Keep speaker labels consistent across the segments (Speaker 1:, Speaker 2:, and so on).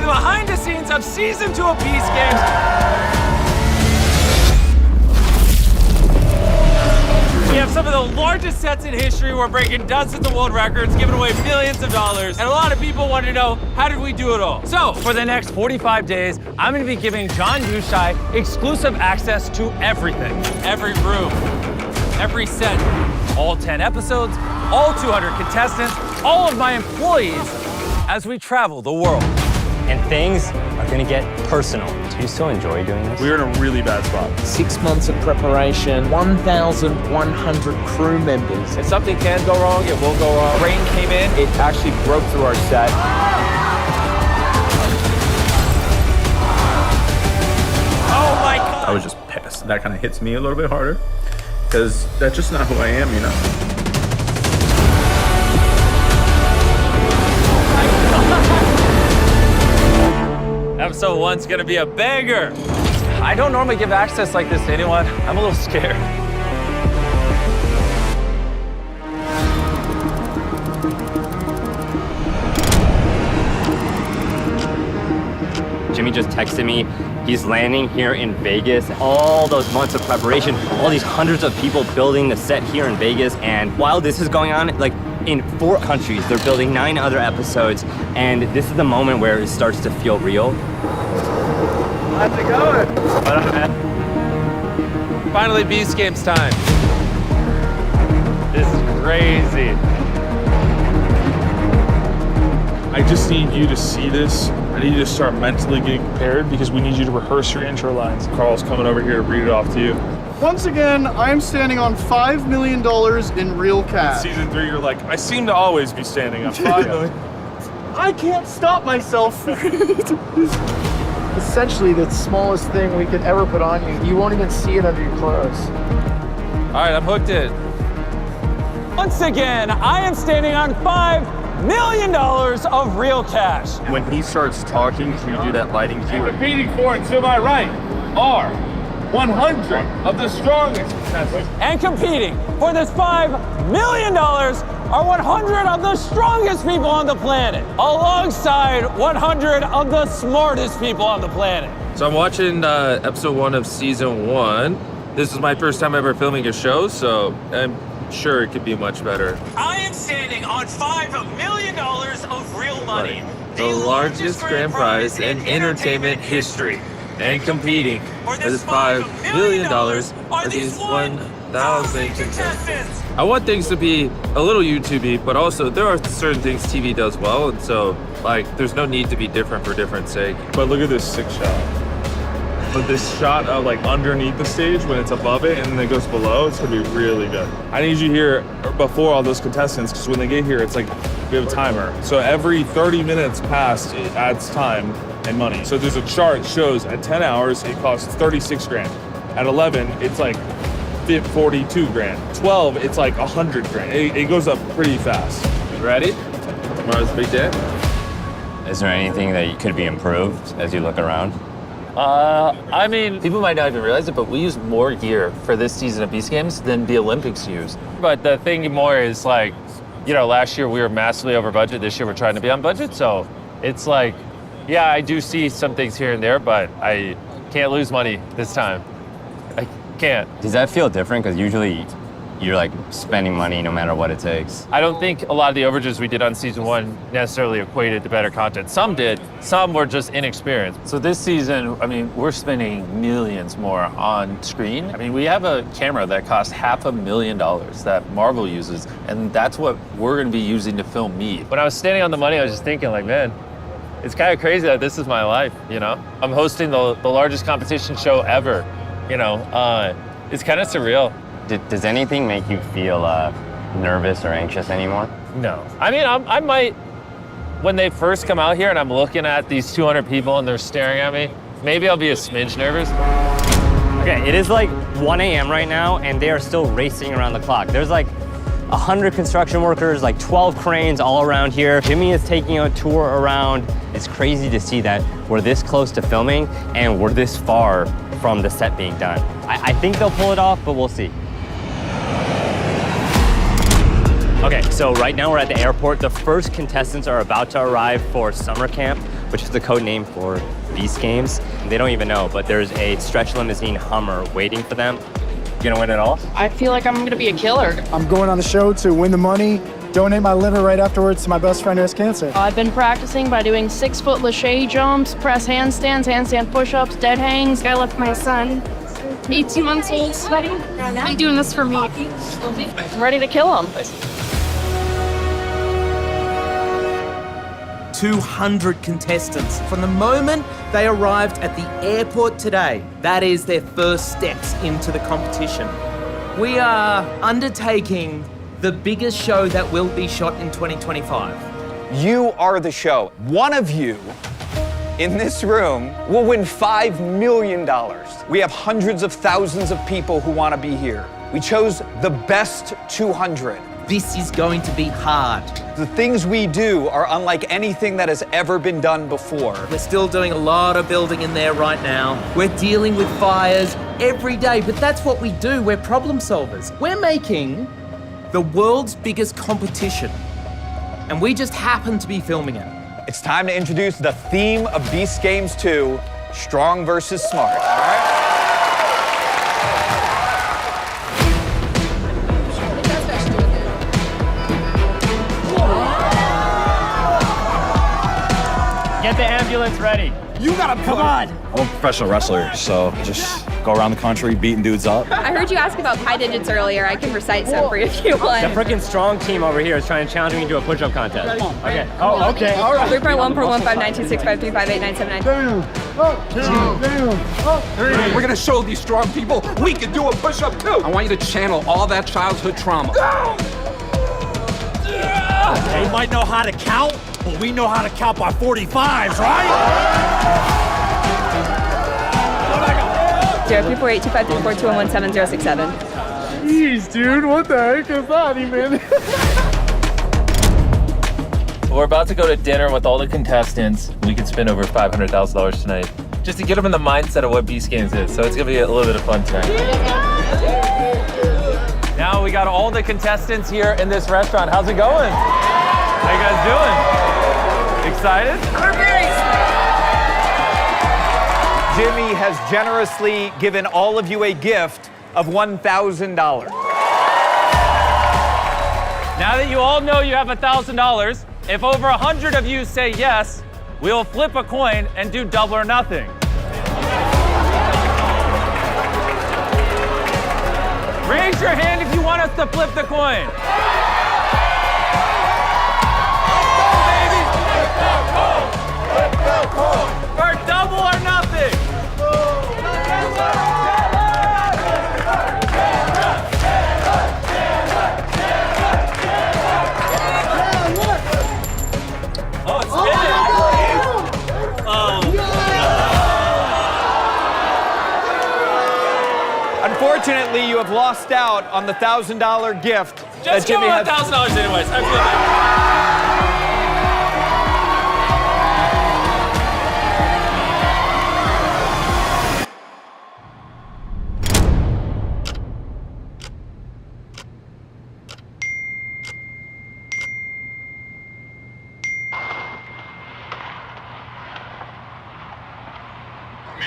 Speaker 1: the behind the scenes of Season 2 of Beast Games. We have some of the largest sets in history. We're breaking dozens of world records, giving away millions of dollars. And a lot of people want to know, how did we do it all? So, for the next 45 days, I'm going to be giving John Yushai exclusive access to everything. Every room, every set, all 10 episodes, all 200 contestants, all of my employees as we travel the world.
Speaker 2: And things are gonna get personal. Do you still enjoy doing this?
Speaker 3: We're in a really bad spot.
Speaker 4: 6 months of preparation, 1,100 crew members.
Speaker 1: If something can go wrong, it will go wrong. Rain came in.
Speaker 4: It actually broke through our set.
Speaker 1: Oh my God.
Speaker 3: I was just pissed. That kind of hits me a little bit harder because that's just not who I am, you know?
Speaker 1: Episode 1's gonna be a banger. I don't normally give access like this to anyone. I'm a little scared.
Speaker 2: Jimmy just texted me. He's landing here in Vegas. All those months of preparation, all these hundreds of people building the set here in Vegas. And while this is going on, like in 4 countries, they're building 9 other episodes. And this is the moment where it starts to feel real.
Speaker 1: How's it going? What up, man? Finally, Beast Games time. This is crazy.
Speaker 3: I just need you to see this. I need you to start mentally getting prepared because we need you to rehearse your intro lines. Carl's coming over here to read it off to you.
Speaker 5: Once again, I am standing on $5 million in real cash.
Speaker 3: Season 3, you're like, I seem to always be standing on 5 million.
Speaker 5: I can't stop myself. Essentially, the smallest thing we could ever put on you. You won't even see it under your clothes.
Speaker 1: All right, I'm hooked in. Once again, I am standing on $5 million of real cash.
Speaker 3: When he starts talking, can you do that lighting cue?
Speaker 6: Competing for it to my right are 100 of the strongest contestants.
Speaker 1: And competing for this $5 million are 100 of the strongest people on the planet, alongside 100 of the smartest people on the planet. So I'm watching episode 1 of season 1. This is my first time ever filming a show, so I'm sure it could be much better. I am standing on $5 million of real money. The largest grand prize in entertainment history. And competing for this $5 million are these 1,000 contestants. I want things to be a little YouTube-y, but also there are certain things TV does well, and so like there's no need to be different for different sake.
Speaker 3: But look at this sick shot. But this shot of like underneath the stage when it's above it and then it goes below, it's gonna be really good. I need you here before all those contestants because when they get here, it's like we have a timer. So every 30 minutes past, it adds time and money. So there's a chart that shows at 10 hours, it costs 36 grand. At 11, it's like 42 grand. 12, it's like 100 grand. It goes up pretty fast.
Speaker 1: Ready?
Speaker 3: Tomorrow's a big day.
Speaker 2: Is there anything that could be improved as you look around?
Speaker 7: I mean, people might not even realize it, but we use more gear for this season of Beast Games than the Olympics used.
Speaker 1: But the thing more is like, you know, last year we were massively over budget. This year we're trying to be on budget. So it's like, yeah, I do see some things here and there, but I can't lose money this time. I can't.
Speaker 2: Does that feel different? Because usually you're like spending money no matter what it takes.
Speaker 1: I don't think a lot of the overages we did on season 1 necessarily equated to better content. Some did, some were just inexperienced.
Speaker 7: So this season, I mean, we're spending millions more on screen. I mean, we have a camera that costs $500,000 that Marvel uses, and that's what we're gonna be using to film me.
Speaker 1: When I was standing on the money, I was just thinking like, man, it's kind of crazy that this is my life, you know? I'm hosting the largest competition show ever, you know? It's kind of surreal.
Speaker 2: Does anything make you feel nervous or anxious anymore?
Speaker 1: No. I mean, I might, when they first come out here and I'm looking at these 200 people and they're staring at me, maybe I'll be a smidge nervous.
Speaker 2: Okay, it is like 1 a.m. right now and they are still racing around the clock. There's like 100 construction workers, like 12 cranes all around here. Jimmy is taking a tour around. It's crazy to see that we're this close to filming and we're this far from the set being done. I think they'll pull it off, but we'll see. Okay, so right now we're at the airport. The first contestants are about to arrive for summer camp. which is the code name for Beast Games. They don't even know, but there's a stretch limousine Hummer waiting for them. You gonna win it all?
Speaker 8: I feel like I'm gonna be a killer.
Speaker 9: I'm going on the show to win the money, donate my liver right afterwards to my best friend who has cancer.
Speaker 8: I've been practicing by doing 6-foot lache jumps, press handstands, handstand push-ups, dead hangs.
Speaker 10: I left my son, 18 months old, sweating. I'm doing this for me.
Speaker 8: I'm ready to kill him.
Speaker 4: 200 contestants. From the moment they arrived at the airport today, that is their first steps into the competition. We are undertaking the biggest show that will be shot in 2025.
Speaker 11: You are the show. One of you in this room will win $5 million. We have hundreds of thousands of people who want to be here. We chose the best 200.
Speaker 4: This is going to be hard.
Speaker 11: The things we do are unlike anything that has ever been done before.
Speaker 4: We're still doing a lot of building in there right now. We're dealing with fires every day, but that's what we do. We're problem solvers. We're making the world's biggest competition, and we just happen to be filming it.
Speaker 11: It's time to introduce the theme of Beast Games 2, Strong versus Smart. All right?
Speaker 2: Get the ambulance ready.
Speaker 12: You gotta come on. I'm a professional wrestler, so just go around the country beating dudes up.
Speaker 10: I heard you ask about pi digits earlier. I can recite some for you if you want.
Speaker 2: The freaking strong team over here is trying to challenge me to a push-up contest. Okay. Oh, okay. All right.
Speaker 10: 3.141592653589799.
Speaker 12: We're gonna show these strong people we can do a push-up too. I want you to channel all that childhood trauma.
Speaker 13: They might know how to count, but we know how to count by 45s, right?
Speaker 10: 034825342117067.
Speaker 5: Jeez, dude, what the heck is that even?
Speaker 7: We're about to go to dinner with all the contestants. We could spend over $500,000 tonight just to get them in the mindset of what Beast Games is. So it's gonna be a little bit of fun tonight.
Speaker 1: Now we got all the contestants here in this restaurant. How's it going? How you guys doing? Excited?
Speaker 11: Jimmy has generously given all of you a gift of $1,000.
Speaker 1: Now that you all know you have $1,000, if over 100 of you say yes, we'll flip a coin and do double or nothing. Raise your hand if you want us to flip the coin. Or double or nothing. Oh, it's spinning.
Speaker 11: Unfortunately, you have lost out on the $1,000 gift.
Speaker 1: Just give me $1,000 anyways. I feel bad.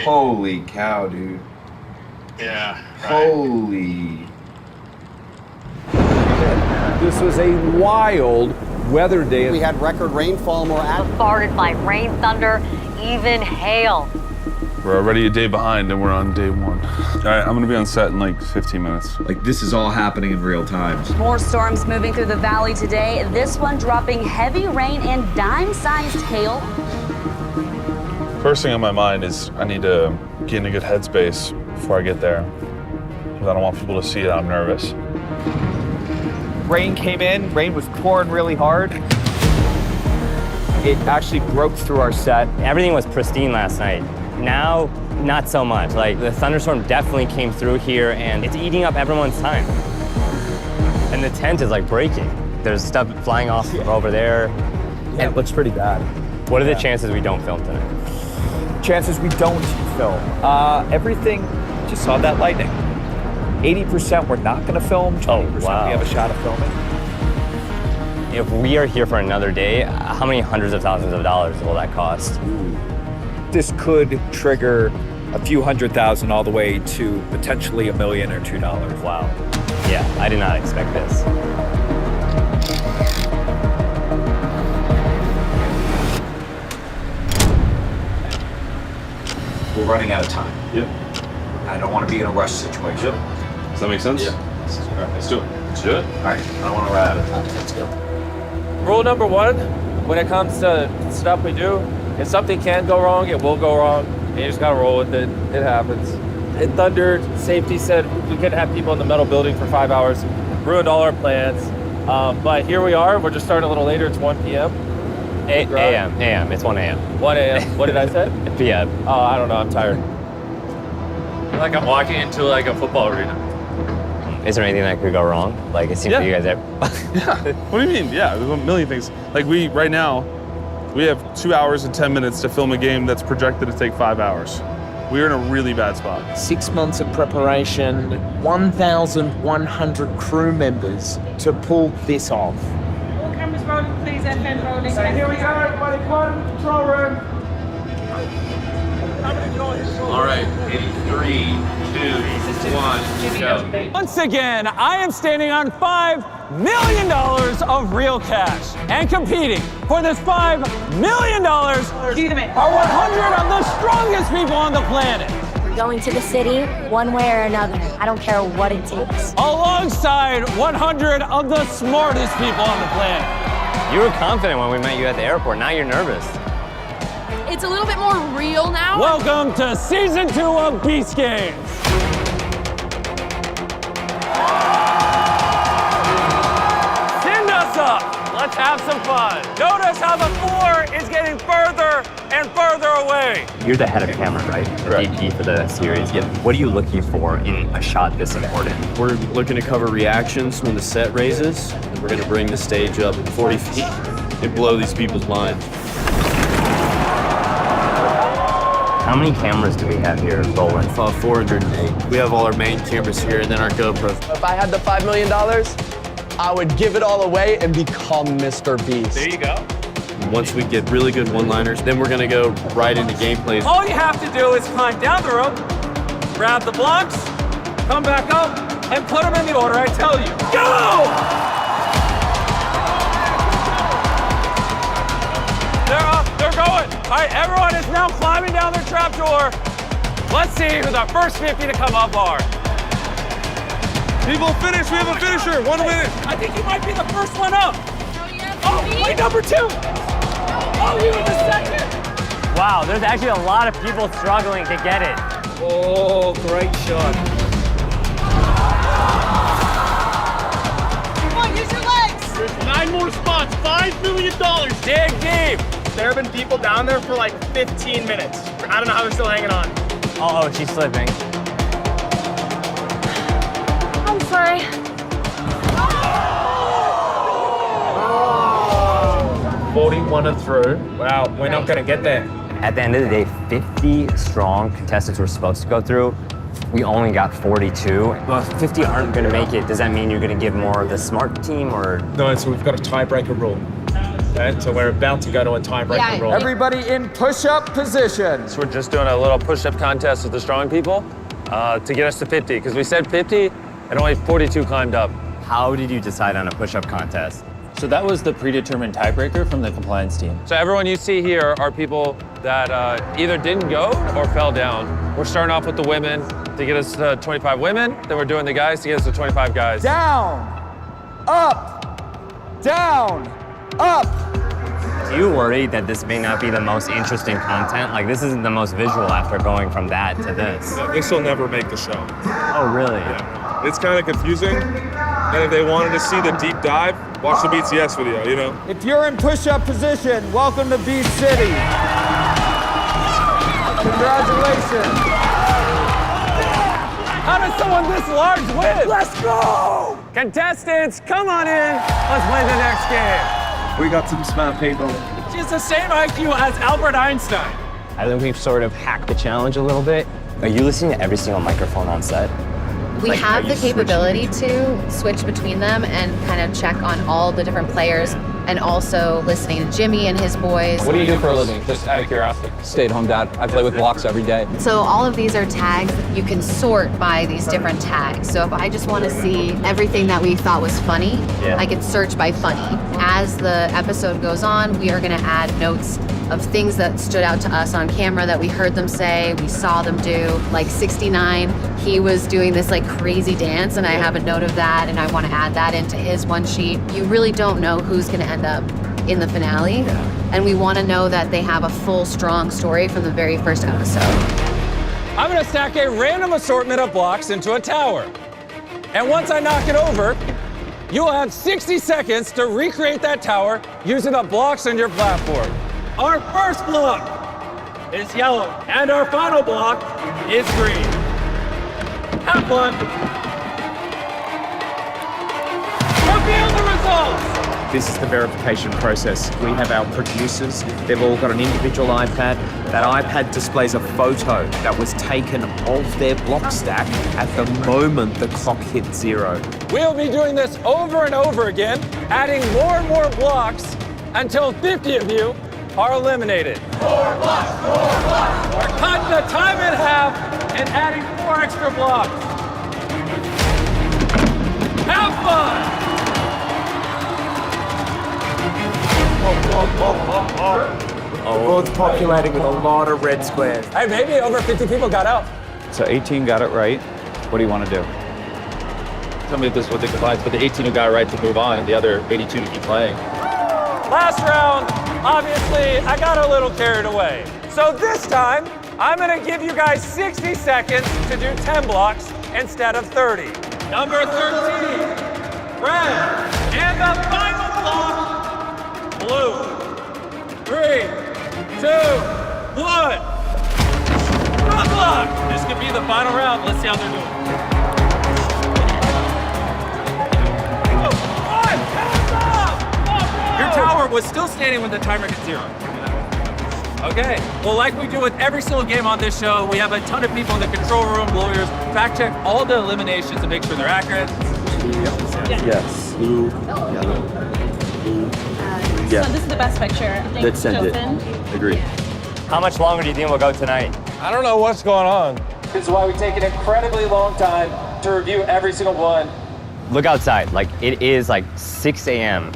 Speaker 14: Holy cow, dude.
Speaker 6: Yeah.
Speaker 14: Holy.
Speaker 15: This was a wild weather day.
Speaker 16: We had record rainfall, more
Speaker 17: bombarded by rain, thunder, even hail.
Speaker 3: We're already a day behind and we're on day one. All right, I'm gonna be on set in like 15 minutes.
Speaker 14: Like, this is all happening in real time.
Speaker 17: More storms moving through the valley today. This one dropping heavy rain and dime-sized hail.
Speaker 3: First thing on my mind is I need to get in a good headspace before I get there. Because I don't want people to see that I'm nervous.
Speaker 11: Rain came in, rain was pouring really hard. It actually broke through our set.
Speaker 2: Everything was pristine last night. Now, not so much. Like, the thunderstorm definitely came through here and it's eating up everyone's time. And the tent is like breaking. There's stuff flying off over there.
Speaker 9: Yeah, it looks pretty bad.
Speaker 2: What are the chances we don't film tonight?
Speaker 11: Chances we don't film. Everything, just saw that lightning. 80% we're not gonna film, 20% we have a shot of filming.
Speaker 2: If we are here for another day, how many hundreds of thousands of dollars will that cost?
Speaker 12: This could trigger a few $100,000 all the way to potentially $1 million or $2.
Speaker 2: Wow. Yeah, I did not expect this.
Speaker 14: We're running out of time.
Speaker 3: Yep.
Speaker 14: I don't want to be in a rush situation.
Speaker 3: Yep. Does that make sense?
Speaker 14: Yeah.
Speaker 3: All right, let's do it. Let's do it.
Speaker 14: All right. I don't want to run out of time. Let's go.
Speaker 6: Rule number one, when it comes to stuff we do, if something can go wrong, it will go wrong. And you just gotta roll with it. It happens. It thundered. Safety said we couldn't have people in the metal building for 5 hours. Ruined all our plans. But here we are. We're just starting a little later. It's 1 p.m.
Speaker 2: A.M. It's 1 a.m.
Speaker 6: 1 a.m. What did I say?
Speaker 2: p.m.
Speaker 6: Oh, I don't know. I'm tired.
Speaker 7: Like I'm walking into like a football arena.
Speaker 2: Is there anything that could go wrong? Like it seems like you guys are.
Speaker 3: Yeah. What do you mean? Yeah, there's a million things. Like right now, we have 2 hours and 10 minutes to film a game that's projected to take 5 hours. We're in a really bad spot.
Speaker 4: 6 months of preparation, 1,100 crew members to pull this off.
Speaker 10: All cameras rolling, please. FM rolling.
Speaker 6: So here we go, everybody. Come on, control room.
Speaker 14: All right. 3, 2, 1, go.
Speaker 1: Once again, I am standing on $5 million of real cash. And competing for this $5 million are 100 of the strongest people on the planet.
Speaker 16: We're going to the city one way or another. I don't care what it takes.
Speaker 1: Alongside 100 of the smartest people on the planet.
Speaker 2: You were confident when we met you at the airport. Now you're nervous.
Speaker 10: It's a little bit more real now.
Speaker 1: Welcome to season 2 of Beast Games. Send us up. Let's have some fun. Notice how the floor is getting further and further away.
Speaker 2: You're the head of camera, right? The DP for the series. Yep. What are you looking for in a shot this important?
Speaker 18: We're looking to cover reactions when the set raises. We're going to bring the stage up 40 feet and blow these people's minds.
Speaker 2: How many cameras do we have here rolling?
Speaker 18: 408. We have all our main cameras here and then our GoPros.
Speaker 19: If I had the $5 million, I would give it all away and become Mr. Beast.
Speaker 6: There you go.
Speaker 18: Once we get really good one-liners, then we're going to go right into gameplays.
Speaker 1: All you have to do is climb down the rope, grab the blocks, come back up, and put them in the order I tell you. Go! They're up, they're going. All right, everyone is now climbing down their trapdoor. Let's see who the first 50 to come up are.
Speaker 3: People finish, we have a finisher, 1 minute.
Speaker 1: I think you might be the first one up. Oh, wait, number 2. Oh, you were the second.
Speaker 2: Wow, there's actually a lot of people struggling to get it.
Speaker 4: Oh, great shot.
Speaker 10: Come on, use your legs.
Speaker 6: There's 9 more spots. $5 million.
Speaker 1: Dig deep.
Speaker 6: There have been people down there for like 15 minutes. I don't know how they're still hanging on.
Speaker 2: Oh, she's slipping.
Speaker 10: I'm sorry.
Speaker 6: 41 and through. Wow, we're not gonna get there.
Speaker 2: At the end of the day, 50 strong contestants were supposed to go through. We only got 42. Well, if 50 aren't gonna make it, does that mean you're gonna give more of the smart team or?
Speaker 6: No, so we've got a tiebreaker rule. Okay, so we're about to go to a tiebreaker rule.
Speaker 4: Everybody in push-up position.
Speaker 1: So we're just doing a little push-up contest with the strong people to get us to 50, because we said 50 and only 42 climbed up.
Speaker 2: How did you decide on a push-up contest?
Speaker 7: So that was the predetermined tiebreaker from the compliance team.
Speaker 1: So everyone you see here are people that either didn't go or fell down. We're starting off with the women to get us to 25 women, then we're doing the guys to get us to 25 guys.
Speaker 4: Down, up, down, up.
Speaker 2: Do you worry that this may not be the most interesting content? Like, this isn't the most visual after going from that to this.
Speaker 3: This will never make the show.
Speaker 2: Oh, really?
Speaker 3: Yeah. It's kind of confusing. And if they wanted to see the deep dive, watch the BTS video, you know?
Speaker 4: If you're in push-up position, welcome to Beast City. Congratulations.
Speaker 1: How does someone this large win? Let's go! Contestants, come on in. Let's play the next game.
Speaker 14: We got some smart people.
Speaker 1: She's the same IQ as Albert Einstein.
Speaker 2: I think we've sort of hacked the challenge a little bit. Are you listening to every single microphone on set?
Speaker 20: We have the capability to switch between them and kind of check on all the different players, and also listening to Jimmy and his boys.
Speaker 12: What do you do for a living? Just out of curiosity. Stay-at-home dad. I play with blocks every day.
Speaker 20: So all of these are tags. You can sort by these different tags. So if I just want to see everything that we thought was funny, I can search by funny. As the episode goes on, we are going to add notes of things that stood out to us on camera that we heard them say, we saw them do. Like 69, he was doing this like crazy dance, and I have a note of that, and I want to add that into his one sheet. You really don't know who's going to end up in the finale, and we want to know that they have a full, strong story from the very first episode.
Speaker 1: I'm gonna stack a random assortment of blocks into a tower. And once I knock it over, you'll have 60 seconds to recreate that tower using the blocks on your platform. Our first block is yellow, and our final block is green. Have fun. Reveal the results.
Speaker 21: This is the verification process. We have our producers. They've all got an individual iPad. That iPad displays a photo that was taken of their block stack at the moment the clock hit 0.
Speaker 1: We'll be doing this over and over again, adding more and more blocks until 50 of you are eliminated. More blocks, more blocks. We're cutting the time in half and adding 4 extra blocks. Have fun!
Speaker 21: Both populating with a lot of red squares.
Speaker 1: Hey, maybe over 50 people got out.
Speaker 12: So 18 got it right. What do you want to do?
Speaker 7: Tell me if this is what they combine, but the 18 who got it right to move on and the other 82 to keep playing.
Speaker 1: Last round, obviously, I got a little carried away. So this time, I'm gonna give you guys 60 seconds to do 10 blocks instead of 30. Number 13, red, and the final block, blue. 3, 2, 1. Good luck! This could be the final round. Let's see how they're doing. Your tower was still standing when the timer hit 0. Okay, well, like we do with every single game on this show, we have a ton of people in the control room, lawyers, fact check all the eliminations to make sure they're accurate.
Speaker 18: Yes. Blue, yellow, blue. Yeah.
Speaker 10: So this is the best picture.
Speaker 18: Let's send it. Agree.
Speaker 2: How much longer do you think we'll go tonight?
Speaker 6: I don't know what's going on. This is why we take an incredibly long time to review every single one.
Speaker 2: Look outside, like it is like 6 a.m.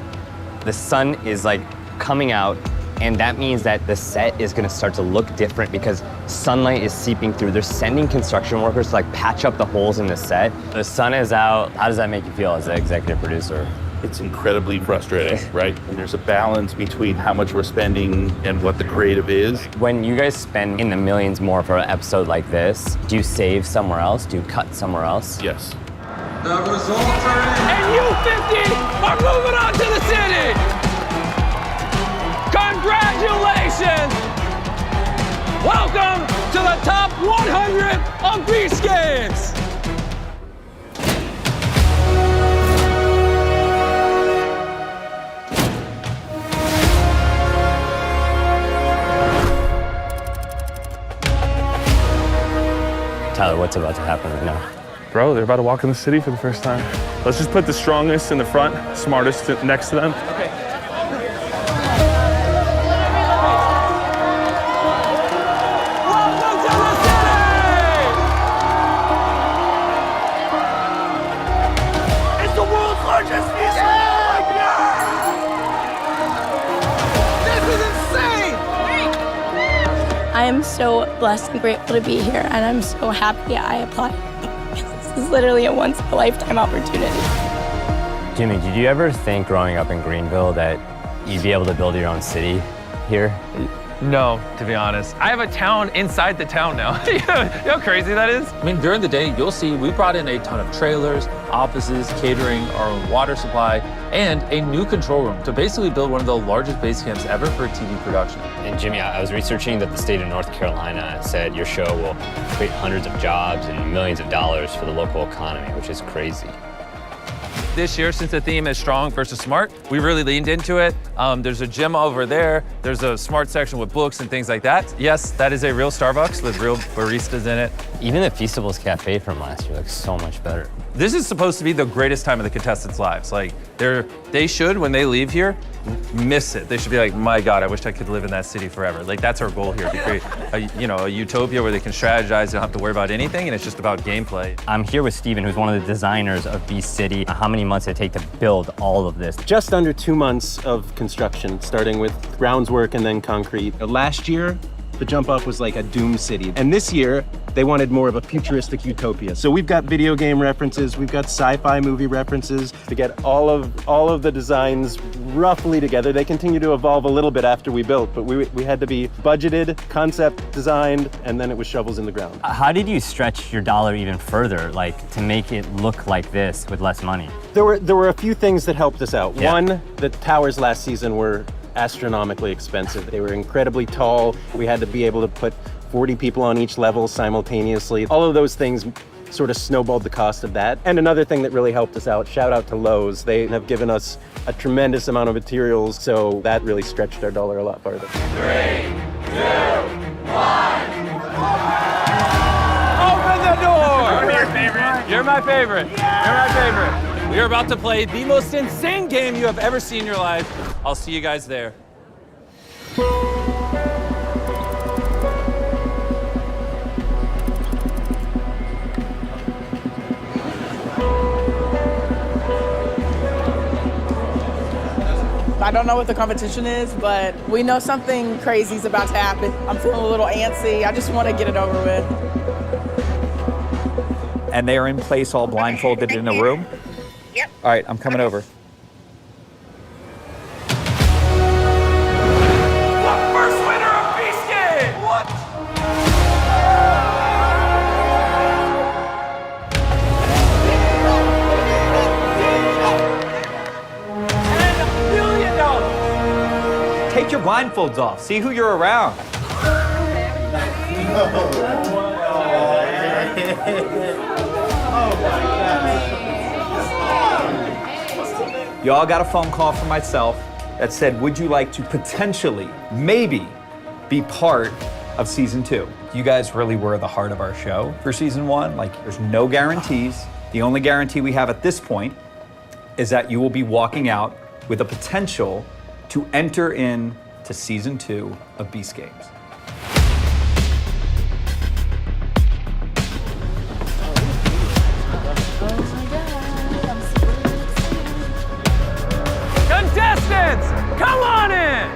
Speaker 2: The sun is like coming out, and that means that the set is gonna start to look different because sunlight is seeping through. They're sending construction workers to like patch up the holes in the set. The sun is out. How does that make you feel as the executive producer?
Speaker 22: It's incredibly frustrating, right? And there's a balance between how much we're spending and what the creative is.
Speaker 2: When you guys spend in the millions more for an episode like this, do you save somewhere else? Do you cut somewhere else?
Speaker 22: Yes.
Speaker 1: The results are in. And you 50 are moving on to the city. Congratulations. Welcome to the top 100 of Beast Games.
Speaker 2: Tyler, what's about to happen right now?
Speaker 3: Bro, they're about to walk in the city for the first time. Let's just put the strongest in the front, smartest next to them.
Speaker 1: Okay. Welcome to the city! It's the world's largest museum! This is insane!
Speaker 10: I am so blessed and grateful to be here, and I'm so happy I applied. This is literally a once-in-a-lifetime opportunity.
Speaker 2: Jimmy, did you ever think growing up in Greenville that you'd be able to build your own city here?
Speaker 6: No, to be honest. I have a town inside the town now. You know how crazy that is?
Speaker 7: I mean, during the day, you'll see we brought in a ton of trailers, offices, catering, our own water supply, and a new control room to basically build one of the largest base camps ever for TV production.
Speaker 2: And Jimmy, I was researching that the state of North Carolina said your show will create hundreds of jobs and millions of dollars for the local economy, which is crazy.
Speaker 6: This year, since the theme is strong versus smart, we really leaned into it. There's a gym over there. There's a smart section with books and things like that. Yes, that is a real Starbucks with real baristas in it.
Speaker 2: Even the Feastables Cafe from last year looks so much better.
Speaker 6: This is supposed to be the greatest time of the contestants' lives. Like, they should, when they leave here, miss it. They should be like, my God, I wish I could live in that city forever. Like, that's our goal here, to create a utopia where they can strategize, they don't have to worry about anything, and it's just about gameplay.
Speaker 2: I'm here with Steven, who's one of the designers of Beast City. How many months did it take to build all of this?
Speaker 8: Just under 2 months of construction, starting with groundwork and then concrete. Last year, the jump off was like a doom city. And this year, they wanted more of a futuristic utopia. So we've got video game references, we've got sci-fi movie references to get all of the designs roughly together. They continue to evolve a little bit after we built, but we had to be budgeted, concept designed, and then it was shovels in the ground.
Speaker 2: How did you stretch your dollar even further, like to make it look like this with less money?
Speaker 8: There were a few things that helped us out.
Speaker 2: Yeah.
Speaker 8: One, the towers last season were astronomically expensive. They were incredibly tall. We had to be able to put 40 people on each level simultaneously. All of those things sort of snowballed the cost of that. And another thing that really helped us out, shout out to Lowe's. They have given us a tremendous amount of materials, so that really stretched our dollar a lot farther.
Speaker 1: 3, 2, 1. Open the door!
Speaker 6: You're my favorite.
Speaker 1: You're my favorite. You're my favorite. We are about to play the most insane game you have ever seen in your life. I'll see you guys there.
Speaker 13: I don't know what the competition is, but we know something crazy is about to happen. I'm feeling a little antsy. I just want to get it over with.
Speaker 12: And they are in place all blindfolded in a room?
Speaker 13: Yep.
Speaker 12: All right, I'm coming over.
Speaker 1: First winner of Beast Game! What? $10 million!
Speaker 11: Take your blindfolds off. See who you're around. Y'all got a phone call from myself that said, would you like to potentially, maybe, be part of season 2? You guys really were the heart of our show for season 1. Like, there's no guarantees. The only guarantee we have at this point is that you will be walking out with a potential to enter in to season 2 of Beast Games.
Speaker 1: Contestants, come on in!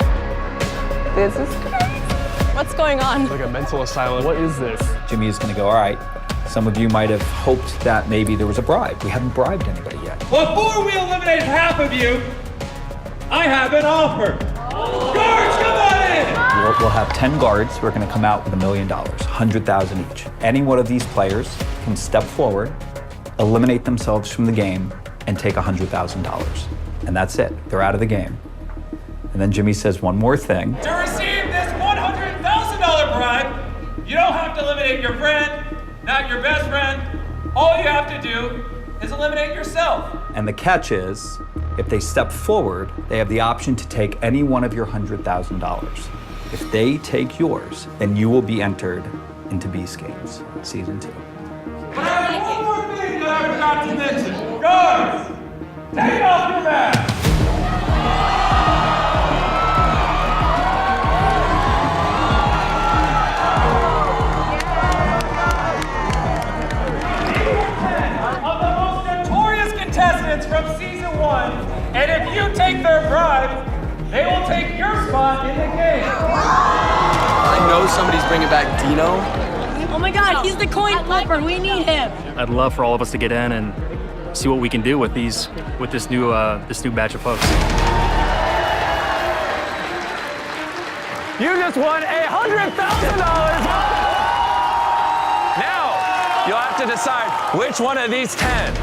Speaker 13: This is crazy. What's going on?
Speaker 21: Like a mental asylum. What is this?
Speaker 12: Jimmy is going to go, all right, some of you might have hoped that maybe there was a bribe. We haven't bribed anybody yet.
Speaker 1: Before we eliminate half of you, I have an offer. Guards, come on in!
Speaker 12: We'll have 10 guards who are going to come out with $1 million, 100,000 each. Any one of these players can step forward, eliminate themselves from the game, and take $100,000. And that's it. They're out of the game. And then Jimmy says one more thing.
Speaker 1: To receive this $100,000 bribe, you don't have to eliminate your friend, not your best friend. All you have to do is eliminate yourself.
Speaker 12: And the catch is, if they step forward, they have the option to take any one of your $100,000. If they take yours, then you will be entered into Beast Games Season 2.
Speaker 1: But I have one more thing that I forgot to mention. Guards, take off your mask. Of the most notorious contestants from season 1, and if you take their bribe, they will take your spot in the game.
Speaker 19: I know somebody's bringing back Dino.
Speaker 10: Oh my God, he's the coin flipper. We need him.
Speaker 23: I'd love for all of us to get in and see what we can do with this new batch of folks.
Speaker 1: You just won $100,000. Now, you'll have to decide which one of these 10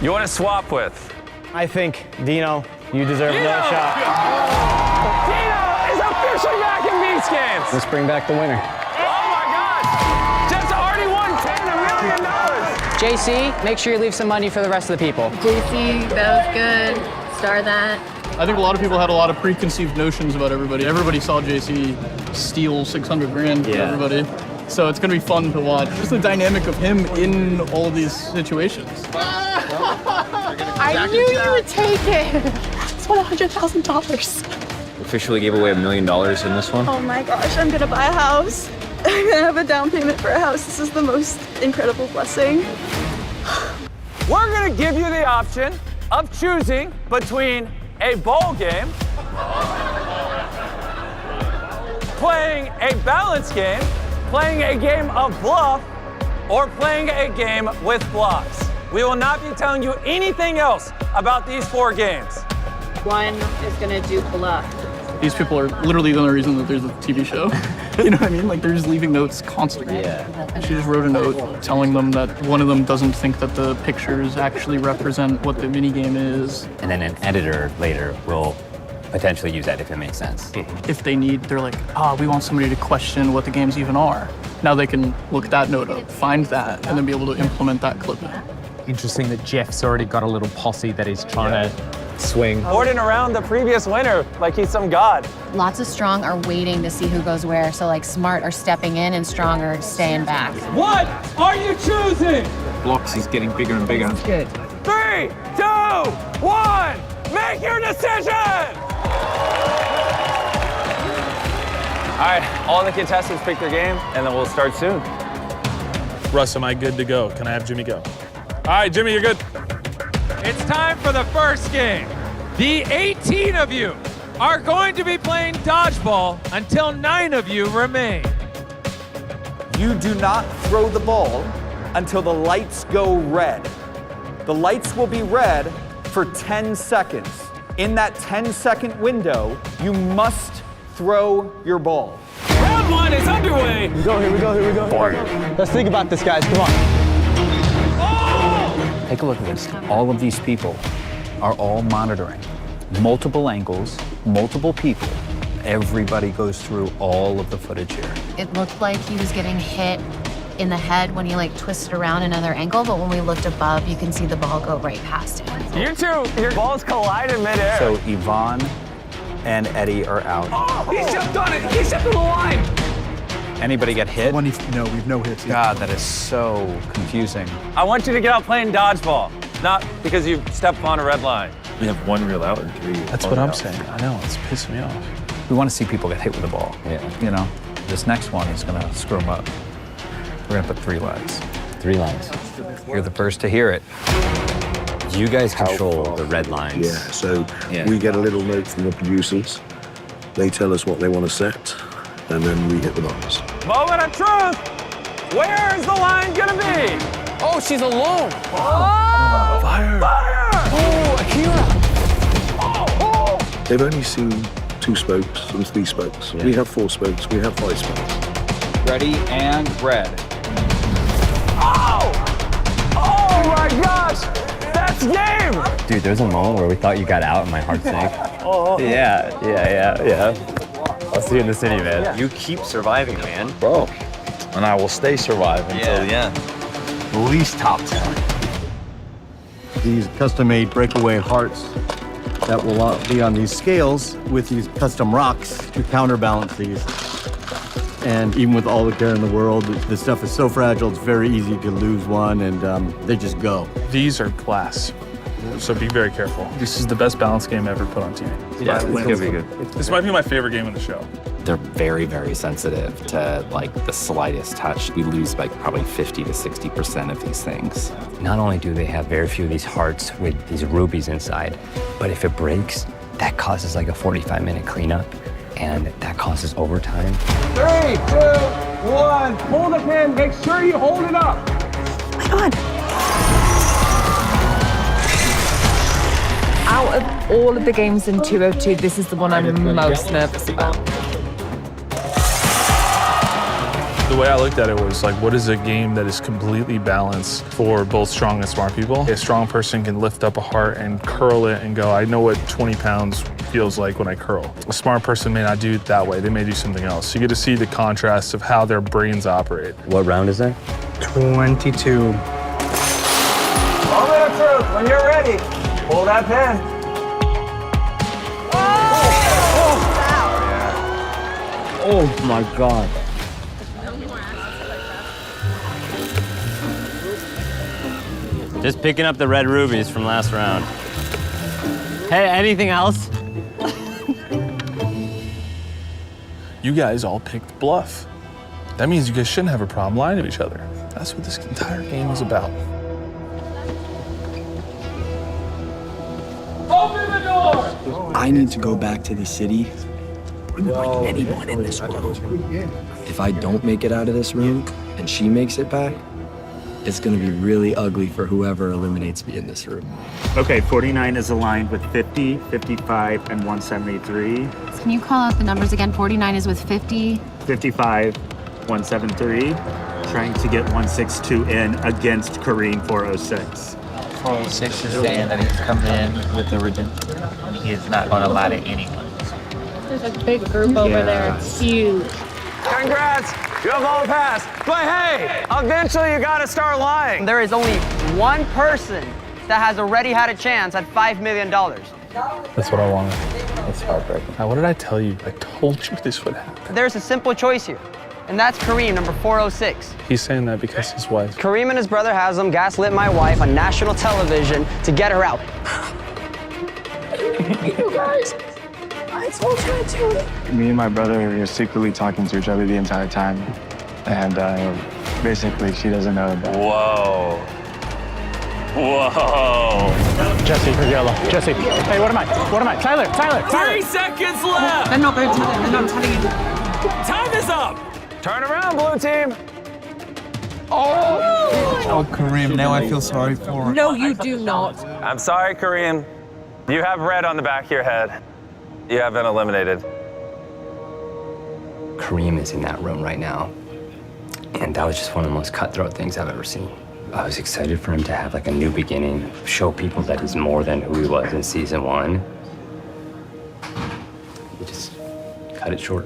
Speaker 1: you want to swap with.
Speaker 24: I think, Dino, you deserve another shot.
Speaker 1: Dino is officially back in Beast Games.
Speaker 24: Let's bring back the winner.
Speaker 1: Oh my God! Jeff's already won $10 million.
Speaker 5: JC, make sure you leave some money for the rest of the people.
Speaker 20: JC, that was good. Star that.
Speaker 9: I think a lot of people had a lot of preconceived notions about everybody. Everybody saw JC steal 600 grand from everybody. So it's gonna be fun to watch. Just the dynamic of him in all of these situations.
Speaker 13: I knew you would take it. It's $100,000.
Speaker 18: Officially gave away $1 million in this one.
Speaker 15: Oh my gosh, I'm gonna buy a house. I'm gonna have a down payment for a house. This is the most incredible blessing.
Speaker 1: We're gonna give you the option of choosing between a bowl game, playing a balance game, playing a game of bluff, or playing a game with blocks. We will not be telling you anything else about these 4 games.
Speaker 13: One is gonna do bluff.
Speaker 9: These people are literally the only reason that there's a TV show. You know what I mean? Like, they're just leaving notes constantly. Yeah. She just wrote a note telling them that one of them doesn't think that the pictures actually represent what the minigame is.
Speaker 2: And then an editor later will potentially use that if it makes sense.
Speaker 9: If they need, they're like, we want somebody to question what the games even are. Now they can look that note up, find that, and then be able to implement that clip in.
Speaker 17: Interesting that Jeff's already got a little posse that he's trying to swing.
Speaker 1: Ordering around the previous winner like he's some god.
Speaker 20: Lots of strong are waiting to see who goes where. So like smart are stepping in and strong are staying back.
Speaker 1: What are you choosing?
Speaker 14: Blocks is getting bigger and bigger.
Speaker 1: 3, 2, 1, make your decision! All right, all the contestants pick their game, and then we'll start soon.
Speaker 3: Russ, am I good to go? Can I have Jimmy go? All right, Jimmy, you're good.
Speaker 1: It's time for the first game. The 18 of you are going to be playing dodgeball until 9 of you remain.
Speaker 11: You do not throw the ball until the lights go red. The lights will be red for 10 seconds. In that 10-second window, you must throw your ball.
Speaker 1: Round 1 is underway.
Speaker 24: Here we go, here we go, here we go. Let's think about this, guys. Come on.
Speaker 12: Take a look at this. All of these people are all monitoring multiple angles, multiple people. Everybody goes through all of the footage here.
Speaker 20: It looked like he was getting hit in the head when he like twisted around another angle, but when we looked above, you can see the ball go right past him.
Speaker 1: You two, your balls collide in midair.
Speaker 12: So Yvonne and Eddie are out.
Speaker 1: Oh, he stepped on it. He stepped on the line.
Speaker 12: Anybody get hit?
Speaker 25: No, we've no hits.
Speaker 12: God, that is so confusing.
Speaker 1: I want you to get out playing dodgeball, not because you stepped on a red line.
Speaker 3: We have 1 reel out and 3.
Speaker 9: That's what I'm saying. I know, it's pissing me off.
Speaker 12: We want to see people get hit with the ball.
Speaker 2: Yeah.
Speaker 12: You know, this next one is gonna screw them up. We're gonna put 3 lines.
Speaker 2: 3 lines.
Speaker 12: You're the first to hear it.
Speaker 2: You guys control the red lines.
Speaker 26: Yeah, so we get a little note from the producers. They tell us what they want to set, and then we hit the buttons.
Speaker 1: Moment of truth. Where is the line gonna be?
Speaker 5: Oh, she's alone.
Speaker 1: Oh!
Speaker 26: Fire!
Speaker 1: Fire!
Speaker 5: Oh, Akira.
Speaker 1: Oh!
Speaker 26: They've only seen 2 spokes and 3 spokes. We have 4 spokes, we have 5 spokes.
Speaker 12: Ready and red.
Speaker 1: Oh! Oh my gosh! That's game!
Speaker 2: Dude, there's a moment where we thought you got out and my heart sank.
Speaker 1: Oh.
Speaker 2: Yeah. I'll see you in the city, man.
Speaker 18: You keep surviving, man.
Speaker 22: Bro, and I will stay surviving until the end. At least top 10.
Speaker 25: These custom-made breakaway hearts that will be on these scales with these custom rocks to counterbalance these. And even with all the care in the world, this stuff is so fragile, it's very easy to lose one, and they just go.
Speaker 3: These are glass, so be very careful. This is the best balance game ever put on TV.
Speaker 18: Yeah, it's gonna be good.
Speaker 3: This might be my favorite game in the show.
Speaker 27: They're very, very sensitive to like the slightest touch. We lose like probably 50 to 60% of these things.
Speaker 2: Not only do they have very few of these hearts with these rubies inside, but if it breaks, that causes like a 45-minute cleanup, and that causes overtime.
Speaker 1: 3, 2, 1. Hold the pin. Make sure you hold it up.
Speaker 15: Oh my God.
Speaker 13: Out of all of the games in 202, this is the one I'm most nervous about.
Speaker 3: The way I looked at it was like, what is a game that is completely balanced for both strong and smart people? A strong person can lift up a heart and curl it and go, I know what 20 pounds feels like when I curl. A smart person may not do it that way. They may do something else. You get to see the contrast of how their brains operate.
Speaker 2: What round is that?
Speaker 25: 22.
Speaker 1: When you're ready, pull that pin.
Speaker 17: Oh my God.
Speaker 2: Just picking up the red rubies from last round. Hey, anything else?
Speaker 3: You guys all picked bluff. That means you guys shouldn't have a problem lying to each other. That's what this entire game is about.
Speaker 1: Open the door!
Speaker 4: I need to go back to the city like anyone in this world. If I don't make it out of this room and she makes it back, it's gonna be really ugly for whoever eliminates me in this room.
Speaker 6: Okay, 49 is aligned with 50, 55, and 173.
Speaker 20: Can you call out the numbers again? 49 is with 50.
Speaker 6: 55, 173. Trying to get 162 in against Kareem 406.
Speaker 14: 406 is saying that he's coming in with the redemption. He is not going to lie to anyone.
Speaker 10: There's a big group over there. It's huge.
Speaker 1: Congrats! You have all passed. But hey, eventually you gotta start lying.
Speaker 7: There is only one person that has already had a chance at $5 million.
Speaker 3: That's what I wanted. That's heartbreaking. Now, what did I tell you? I told you this would happen.
Speaker 7: There's a simple choice here, and that's Kareem, number 406.
Speaker 3: He's saying that because his wife.
Speaker 7: Kareem and his brother Haslam gaslit my wife on national television to get her out.
Speaker 10: You guys, I told you I do it.
Speaker 8: Me and my brother were secretly talking to each other the entire time. And basically, she doesn't know that.
Speaker 1: Whoa. Whoa.
Speaker 9: Jesse, you're yellow. Jesse. Hey, what am I? Tyler.
Speaker 1: 3 seconds left.
Speaker 7: They're not going to tell him. They're not telling him.
Speaker 1: Time is up. Turn around, blue team.
Speaker 14: Oh, Kareem, now I feel sorry for him.
Speaker 7: No, you do not.
Speaker 1: I'm sorry, Kareem. You have red on the back of your head. You have been eliminated.
Speaker 27: Kareem is in that room right now. And that was just one of the most cutthroat things I've ever seen. I was excited for him to have like a new beginning, show people that he's more than who he was in season 1. He just cut it short.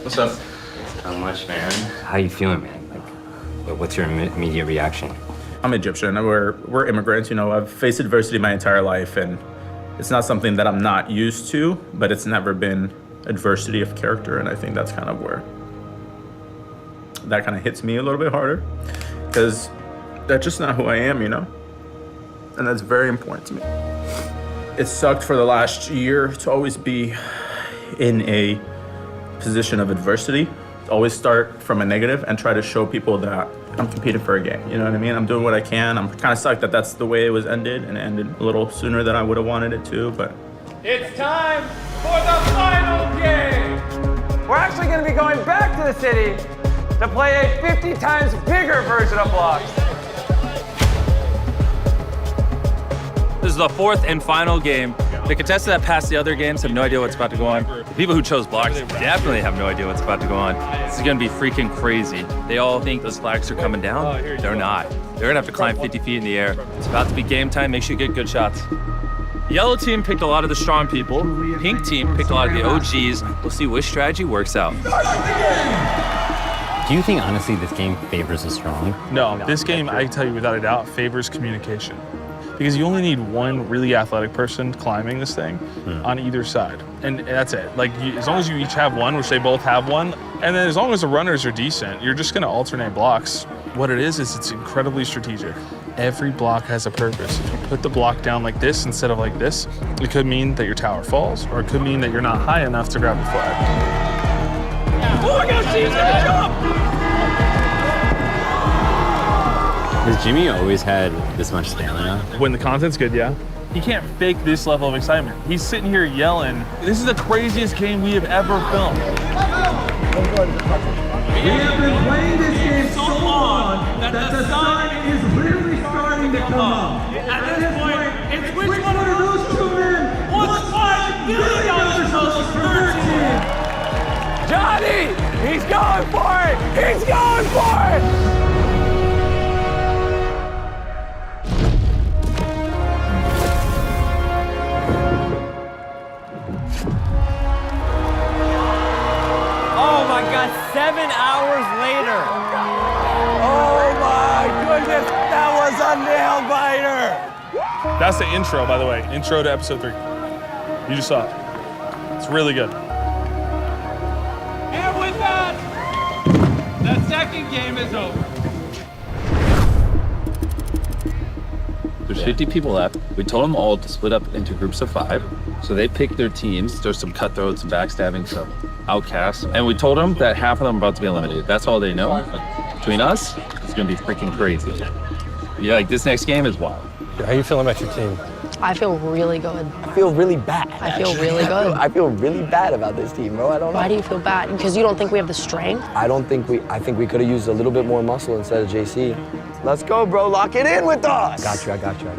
Speaker 3: What's up?
Speaker 27: How much, man? How you feeling, man? Like, what's your immediate reaction?
Speaker 16: I'm Egyptian. We're immigrants. You know, I've faced adversity my entire life, and it's not something that I'm not used to, but it's never been adversity of character, and I think that's kind of where that kind of hits me a little bit harder, because that's just not who I am, you know? And that's very important to me. It sucked for the last year to always be in a position of adversity, always start from a negative and try to show people that I'm competing for a game, you know what I mean? I'm doing what I can. I'm kind of sucked that that's the way it was ended, and it ended a little sooner than I would have wanted it to, but.
Speaker 1: It's time for the final game. We're actually gonna be going back to the city to play a 50 times bigger version of blocks. This is the 4th and final game. The contestants that passed the other games have no idea what's about to go on. The people who chose blocks definitely have no idea what's about to go on. This is gonna be freaking crazy. They all think those flags are coming down. They're not. They're gonna have to climb 50 feet in the air. It's about to be game time. Make sure you get good shots. Yellow team picked a lot of the strong people. Pink team picked a lot of the OGs. We'll see which strategy works out.
Speaker 2: Do you think, honestly, this game favors the strong?
Speaker 3: No, this game, I can tell you without a doubt, favors communication. Because you only need one really athletic person climbing this thing on either side. And that's it. Like, as long as you each have one, which they both have one, and then as long as the runners are decent, you're just gonna alternate blocks. What it is it's incredibly strategic. Every block has a purpose. If you put the block down like this instead of like this, it could mean that your tower falls, or it could mean that you're not high enough to grab the flag.
Speaker 1: Oh my gosh, she's gonna jump!
Speaker 2: Has Jimmy always had this much stamina?
Speaker 3: When the content's good, yeah. He can't fake this level of excitement. He's sitting here yelling, this is the craziest game we have ever filmed.
Speaker 1: We have been playing this game so long that the sun is literally starting to come up. At this point, it's which one of those two men wants $5 million for their team? Johnny! He's going for it! He's going for it!
Speaker 2: Oh my God, 7 hours later.
Speaker 1: Oh my goodness, that was a nail biter.
Speaker 3: That's the intro, by the way. Intro to episode 3. You just saw it. It's really good.
Speaker 1: And with that, the second game is over.
Speaker 18: There's 50 people left. We told them all to split up into groups of 5. So they picked their teams. There's some cutthroats, some backstabbing, some outcasts. And we told them that half of them are about to be eliminated. That's all they know. But between us, it's gonna be freaking crazy. Yeah, like this next game is wild.
Speaker 5: How you feeling about your team?
Speaker 11: I feel really good.
Speaker 4: I feel really bad.
Speaker 11: I feel really good.
Speaker 4: I feel really bad about this team, bro. I don't know.
Speaker 11: Why do you feel bad? Because you don't think we have the strength?
Speaker 4: I think we could have used a little bit more muscle instead of JC. Let's go, bro. Lock it in with us. I got you.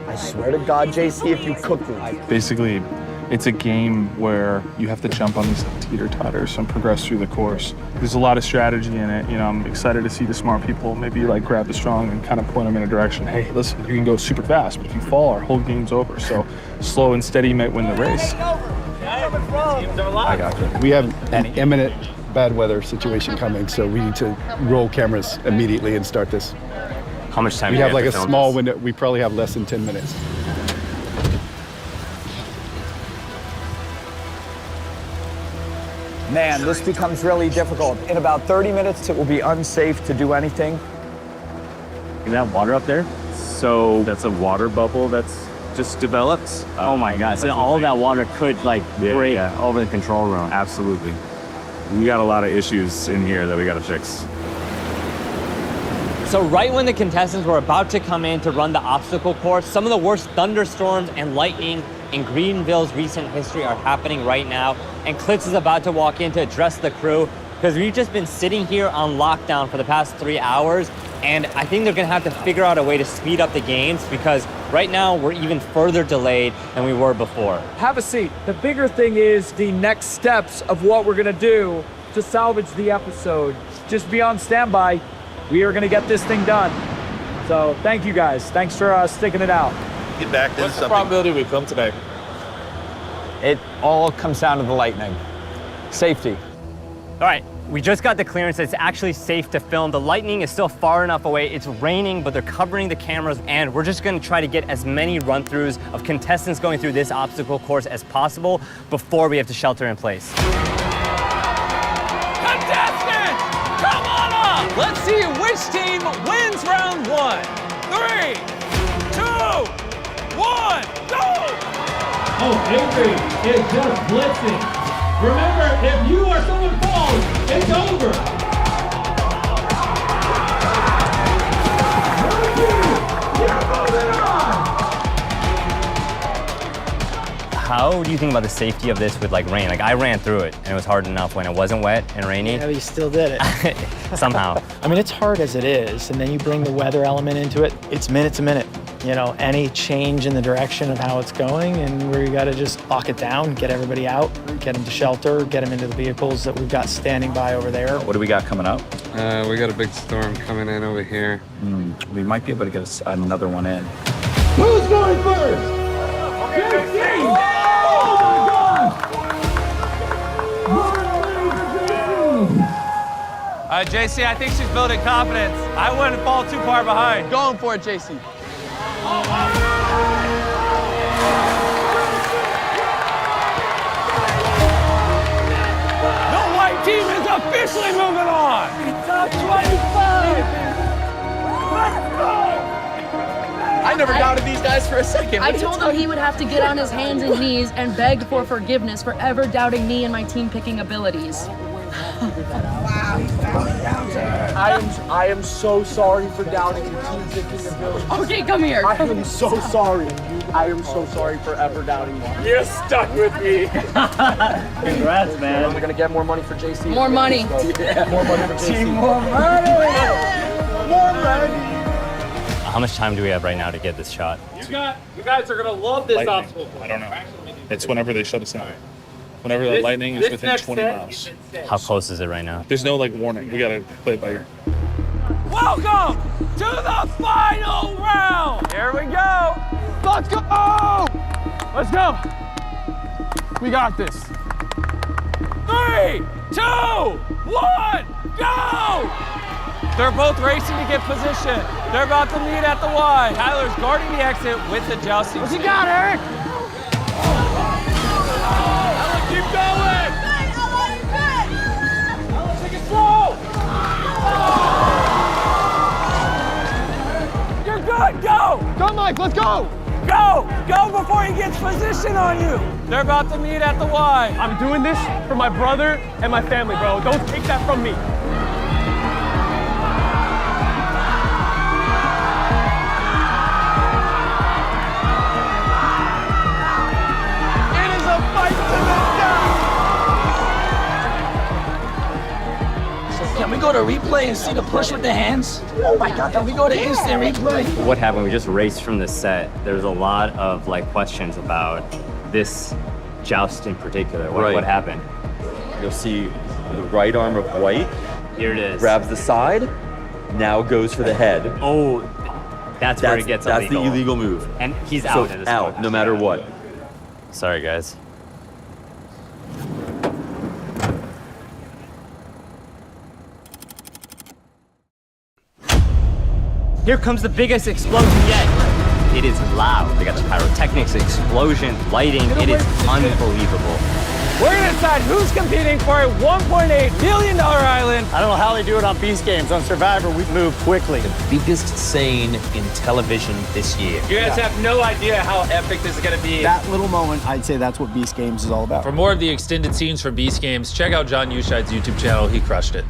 Speaker 4: I swear to God, JC, if you cook me.
Speaker 3: Basically, it's a game where you have to jump on these teeter-totters and progress through the course. There's a lot of strategy in it. You know, I'm excited to see the smart people maybe like grab the strong and kind of point them in a direction. Hey, listen, you can go super fast, but if you fall, our whole game's over. So slow and steady might win the race.
Speaker 5: I got you. We have an imminent bad weather situation coming, so we need to roll cameras immediately and start this.
Speaker 2: How much time
Speaker 5: we
Speaker 2: do
Speaker 5: have?
Speaker 2: We
Speaker 5: Like
Speaker 2: to
Speaker 5: a
Speaker 2: film
Speaker 5: small
Speaker 2: this?
Speaker 5: window. We probably have less than 10 minutes.
Speaker 19: Man, this becomes really difficult. In about 30 minutes, it will be unsafe to do anything.
Speaker 6: See that water up there? So that's a water bubble that's just developed.
Speaker 2: Oh my God, so all that water could like break over the control room.
Speaker 6: Absolutely. We got a lot of issues in here that we gotta fix.
Speaker 2: So right when the contestants were about to come in to run the obstacle course, some of the worst thunderstorms and lightning in Greenville's recent history are happening right now. And Klitz is about to walk in to address the crew because we've just been sitting here on lockdown for the past 3 hours. And I think they're gonna have to figure out a way to speed up the games because right now we're even further delayed than we were before.
Speaker 21: Have a seat. The bigger thing is the next steps of what we're gonna do to salvage the episode. Just be on standby. We are gonna get this thing done. So thank you guys. Thanks for sticking it out.
Speaker 3: Get back to What's the probability we film today?
Speaker 19: It all comes down to the lightning. Safety.
Speaker 2: All right, we just got the clearance. It's actually safe to film. The lightning is still far enough away. It's raining, but they're covering the cameras, and we're just gonna try to get as many run-throughs of contestants going through this obstacle course as possible before we have to shelter in place.
Speaker 1: Contestants, come on up! Let's see which team wins round 1. 3, 2, 1, go!
Speaker 23: Oh, Avery is just blitzing. Remember, if you or someone falls, it's over.
Speaker 2: How do you think about the safety of this with like rain? Like I ran through it and it was hard enough when it wasn't wet and rainy.
Speaker 24: Yeah, but you still did it.
Speaker 2: Somehow.
Speaker 24: I mean, it's hard as it is, and then you bring the weather element into it. It's minute to minute. You know, any change in the direction of how it's going, and we got to just lock it down, get everybody out, get them to shelter, get them into the vehicles that we've got standing by over there.
Speaker 12: What do we got coming up?
Speaker 26: We got a big storm coming in over here.
Speaker 12: We might be able to get another one in.
Speaker 23: Who's going first? JC! Oh my God!
Speaker 1: JC, I think she's building confidence. I wouldn't fall too far behind.
Speaker 7: Going for it, JC.
Speaker 1: The white team is officially moving on.
Speaker 23: Top 25! Let's go!
Speaker 7: I never doubted these guys for a second.
Speaker 15: I told him he would have to get on his hands and knees and beg for forgiveness for ever doubting me and my team picking abilities.
Speaker 19: I am so sorry for doubting your team picking ability.
Speaker 15: Okay, come here.
Speaker 19: I am so sorry. I am so sorry for ever doubting you.
Speaker 21: You're stuck with me.
Speaker 2: Congrats, man.
Speaker 19: We're gonna get more money for JC.
Speaker 15: More money.
Speaker 19: Yeah, more money for JC.
Speaker 21: More money. More money.
Speaker 2: How much time do we have right now to get this shot?
Speaker 21: You guys are gonna love this obstacle.
Speaker 3: I don't know. It's whenever they shut us down. Whenever the lightning is within 20 miles.
Speaker 2: How close is it right now?
Speaker 3: There's no like warning. We gotta play it by ear.
Speaker 1: Welcome to the final round. Here we go.
Speaker 21: Let's go! Let's go! We got this.
Speaker 1: 3, 2, 1, go! They're both racing to get position. They're about to meet at the Y. Tyler's guarding the exit with the jousting.
Speaker 21: What's he got, Eric? Keep going! Take it slow! You're good, go!
Speaker 5: Go, Mike, let's go!
Speaker 1: Go! Go before he gets position on you! They're about to meet at the Y.
Speaker 21: I'm doing this for my brother and my family, bro. Don't take that from me.
Speaker 5: It is a fight to the death!
Speaker 8: Can we go to replay and see the push with the hands? Oh my God, can we go to instant replay?
Speaker 2: What happened? We just raced from the set. There's a lot of like questions about this joust in particular. What happened?
Speaker 10: You'll see the right arm of White.
Speaker 2: Here it is.
Speaker 10: Grabs the side, now goes for the head.
Speaker 2: Oh, that's where it gets illegal.
Speaker 10: That's the illegal move.
Speaker 2: And he's
Speaker 10: so
Speaker 2: out at this
Speaker 10: out,
Speaker 2: point.
Speaker 10: no matter what.
Speaker 2: Sorry, guys. Here comes the biggest explosion yet. It is loud. They got the pyrotechnics, explosion, lighting. It is unbelievable.
Speaker 1: We're gonna decide who's competing for a $1.8 million island.
Speaker 24: I don't know how they do it on Beast Games. On Survivor, we move quickly.
Speaker 13: The biggest scene in television this year.
Speaker 1: You guys have no idea how epic this is gonna be.
Speaker 5: That little moment, I'd say that's what Beast Games is all about.
Speaker 17: For more of the extended scenes from Beast Games, check out John Uscheid's YouTube channel. He crushed it.